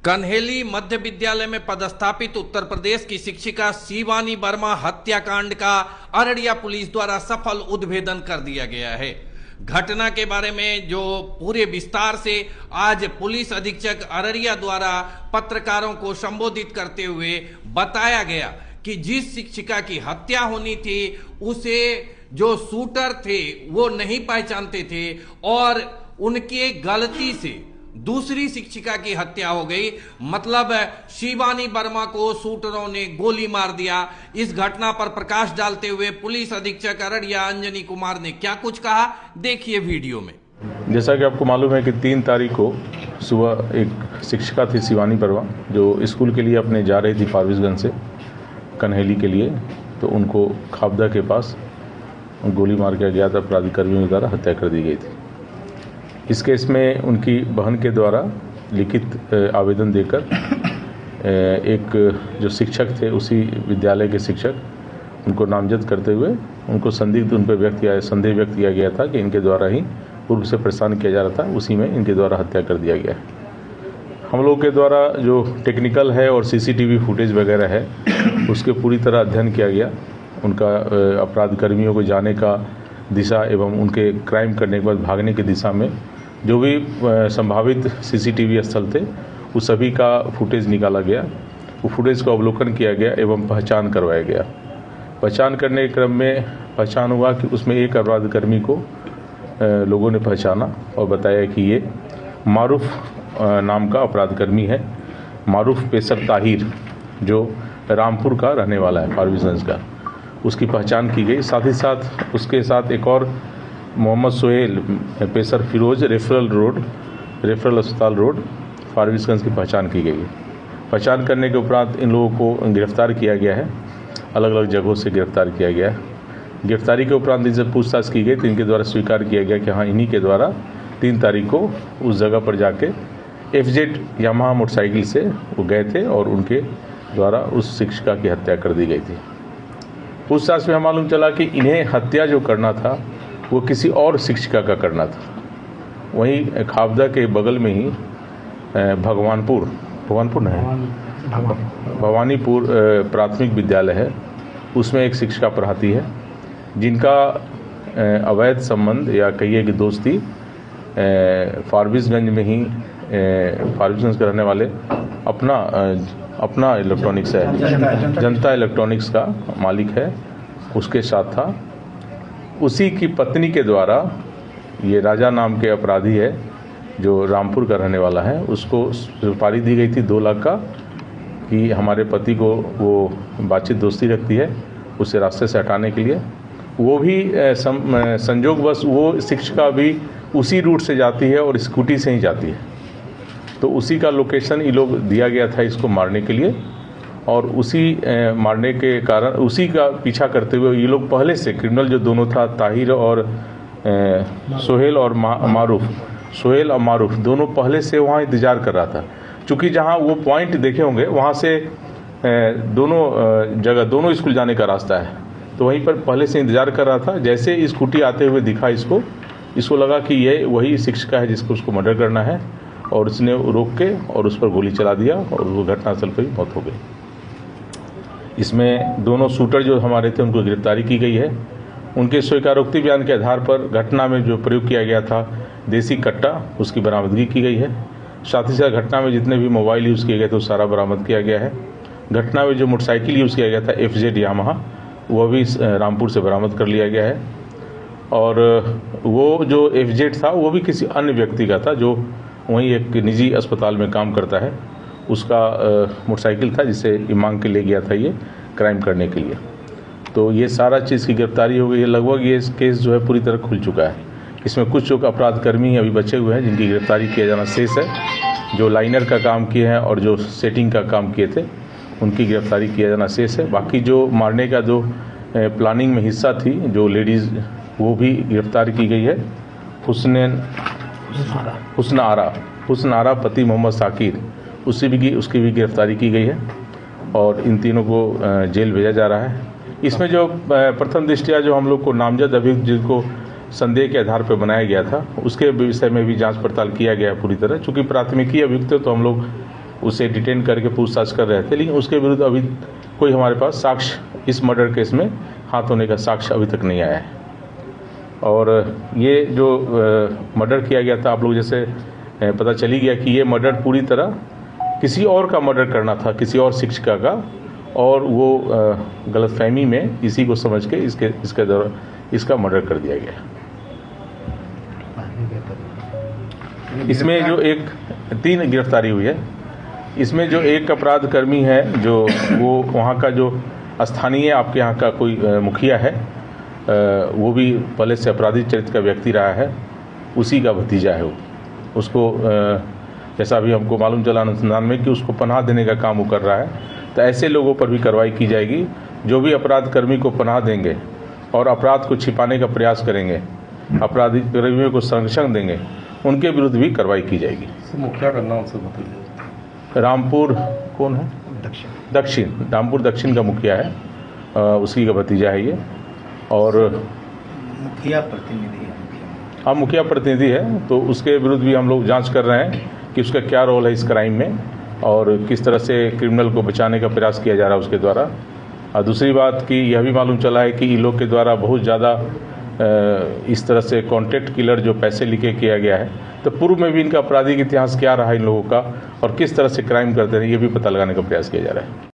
कन्हेली मध्य विद्यालय में पदस्थापित उत्तर प्रदेश की शिक्षिका शिवानी वर्मा हत्याकांड का अररिया पुलिस द्वारा सफल उद्भेदन कर दिया गया है। घटना के बारे में जो पूरे विस्तार से आज पुलिस अधीक्षक अररिया द्वारा पत्रकारों को संबोधित करते हुए बताया गया कि जिस शिक्षिका की हत्या होनी थी उसे जो शूटर थे वो नहीं पहचानते थे और उनके गलती से दूसरी शिक्षिका की हत्या हो गई। मतलब शिवानी वर्मा को शूटरों ने गोली मार दिया। इस घटना पर प्रकाश डालते हुए पुलिस अधीक्षक अररिया अंजनी कुमार ने क्या कुछ कहा, देखिए वीडियो में। जैसा कि आपको मालूम है कि 3 तारीख को सुबह एक शिक्षिका थी शिवानी वर्मा, जो स्कूल के लिए अपने जा रही थी फारबिसगंज से कन्हेली के लिए, तो उनको खाबदा के पास गोली मार के गया था, अपराधी कर्मियों द्वारा हत्या कर दी गई थी। इस केस में उनकी बहन के द्वारा लिखित आवेदन देकर एक जो शिक्षक थे उसी विद्यालय के शिक्षक उनको नामजद करते हुए उनको संदिग्ध उन पर संदेह व्यक्त किया गया था कि इनके द्वारा ही पूर्व से परेशान किया जा रहा था, उसी में इनके द्वारा हत्या कर दिया गया है। हम लोग के द्वारा जो टेक्निकल है और सीसीटीवी फुटेज वगैरह है उसके पूरी तरह अध्ययन किया गया। उनका अपराध कर्मियों को जाने का दिशा एवं उनके क्राइम करने के बाद भागने की दिशा में जो भी संभावित सीसीटीवी स्थल थे उस सभी का फुटेज निकाला गया। वो फुटेज का अवलोकन किया गया एवं पहचान करवाया गया। पहचान करने के क्रम में पहचान हुआ कि उसमें एक अपराध कर्मी को लोगों ने पहचाना और बताया कि ये मारूफ नाम का अपराध कर्मी है। मारूफ पेसर ताहिर जो रामपुर का रहने वाला है, फारबिसगंज का, उसकी पहचान की गई। साथ ही साथ उसके साथ एक और मोहम्मद सोहेल पेसर फिरोज रेफरल अस्पताल रोड फारबिसगंज की पहचान की गई है। पहचान करने के उपरांत इन लोगों को गिरफ्तार किया गया है, अलग अलग जगहों से गिरफ्तार किया गया है। गिरफ्तारी के उपरांत इनसे पूछताछ की गई तो इनके द्वारा स्वीकार किया गया कि हाँ, इन्हीं के द्वारा 3 तारीख को उस जगह पर जाके FZ यामाहा मोटरसाइकिल से वो गए थे और उनके द्वारा उस शिक्षिका की हत्या कर दी गई थी। पूछताछ में मालूम चला कि इन्हें हत्या जो करना था वो किसी और शिक्षिका का करना था। वहीं खाबदा के बगल में ही भवानीपुर प्राथमिक विद्यालय है, उसमें एक शिक्षिका पढ़ाती है जिनका अवैध संबंध या कहिए कि दोस्ती फारबिसगंज में ही फारबिसगंज के रहने वाले अपना इलेक्ट्रॉनिक्स है, जनता इलेक्ट्रॉनिक्स का मालिक है, उसके साथ था। उसी की पत्नी के द्वारा ये राजा नाम के अपराधी है जो रामपुर का रहने वाला है, उसको सुपारी दी गई थी 2 लाख का कि हमारे पति को वो बातचीत दोस्ती रखती है, उसे रास्ते से हटाने के लिए। वो भी संजोगवश वो शिक्षिका भी उसी रूट से जाती है और स्कूटी से ही जाती है, तो उसी का लोकेशन ये लोग दिया गया था इसको मारने के लिए। और उसी मारने के कारण उसी का पीछा करते हुए ये लोग पहले से क्रिमिनल जो दोनों था ताहिर और सोहेल और सोहेल और मारूफ दोनों पहले से वहाँ इंतजार कर रहा था। चूँकि जहाँ वो पॉइंट देखे होंगे वहाँ से दोनों स्कूल जाने का रास्ता है, तो वहीं पर पहले से इंतजार कर रहा था। जैसे स्कूटी आते हुए दिखा इसको लगा कि ये वही शिक्षिका है जिसको उसको मर्डर करना है, और उसने रोक के और उस पर गोली चला दिया और वो घटनास्थल पर ही मौत हो गई। इसमें दोनों शूटर जो हमारे थे उनको गिरफ्तारी की गई है। उनके स्वीकारोक्ति बयान के आधार पर घटना में जो प्रयोग किया गया था देसी कट्टा, उसकी बरामदगी की गई है। साथ ही साथ घटना में जितने भी मोबाइल यूज़ किए गए थे वो सारा बरामद किया गया है। घटना में जो मोटरसाइकिल यूज़ किया गया था FZ यामाहा, वह भी रामपुर से बरामद कर लिया गया है। और वो जो FZ था वो भी किसी अन्य व्यक्ति का था जो वहीं एक निजी अस्पताल में काम करता है, उसका मोटरसाइकिल था जिसे मांग के ले गया था ये क्राइम करने के लिए। तो ये सारा चीज़ की गिरफ्तारी हो गई है। लगभग ये केस जो है पूरी तरह खुल चुका है। इसमें कुछ जो अपराध कर्मी अभी बचे हुए हैं जिनकी गिरफ्तारी किया जाना शेष है, जो लाइनर का काम किए हैं और जो सेटिंग का काम किए थे उनकी गिरफ्तारी किया जाना शेष है। बाकी जो मारने का जो प्लानिंग में हिस्सा थी जो लेडीज़, वो भी गिरफ्तार की गई है। हुस्न आरा पति मोहम्मद साकिर, उसकी भी गिरफ्तारी की गई है और इन तीनों को जेल भेजा जा रहा है। इसमें जो प्रथम दृष्टया जो हम लोग को नामजद अभियुक्त जिनको संदेह के आधार पर बनाया गया था उसके विषय में भी जांच पड़ताल किया गया है पूरी तरह। चूँकि प्राथमिकी अभियुक्त है तो हम लोग उसे डिटेन करके पूछताछ कर रहे थे, लेकिन उसके विरुद्ध अभी कोई हमारे पास साक्ष्य इस मर्डर केस में हाथ होने का साक्ष्य अभी तक नहीं आया है। और ये जो मर्डर किया गया था, आप लोग जैसे पता चली गया कि ये मर्डर पूरी तरह किसी और का मर्डर करना था, किसी और शिक्षिका का, और वो गलतफहमी में इसी को समझ के इसके द्वारा इसका मर्डर कर दिया गया। इसमें जो 3 गिरफ्तारी हुई है। इसमें जो एक अपराध कर्मी है, जो वो वहाँ का जो स्थानीय आपके यहाँ का कोई मुखिया है, वो भी पहले से आपराधिक चरित्र का व्यक्ति रहा है, उसी का भतीजा है वो। उसको जैसा अभी हमको मालूम चला अनुसंधान में कि उसको पनाह देने का काम वो कर रहा है। तो ऐसे लोगों पर भी कार्रवाई की जाएगी जो भी अपराध कर्मी को पनाह देंगे और अपराध को छिपाने का प्रयास करेंगे, अपराधी कर्मियों को संरक्षण देंगे, उनके विरुद्ध भी कार्रवाई की जाएगी। मुखिया का नाम से बताइए। रामपुर कौन है? दक्षिण रामपुर दक्षिण का मुखिया है, उसी का भतीजा है ये। और मुखिया प्रतिनिधि है। हाँ, मुखिया प्रतिनिधि है, तो उसके विरुद्ध भी हम लोग जांच कर रहे हैं कि उसका क्या रोल है इस क्राइम में और किस तरह से क्रिमिनल को बचाने का प्रयास किया जा रहा है उसके द्वारा। और दूसरी बात कि यह भी मालूम चला है कि इन लोग के द्वारा बहुत ज़्यादा इस तरह से कॉन्ट्रैक्ट किलर जो पैसे लिखे किया गया है, तो पूर्व में भी इनका आपराधिक इतिहास क्या रहा इन लोगों का और किस तरह से क्राइम करते हैं, ये भी पता लगाने का प्रयास किया जा रहा है।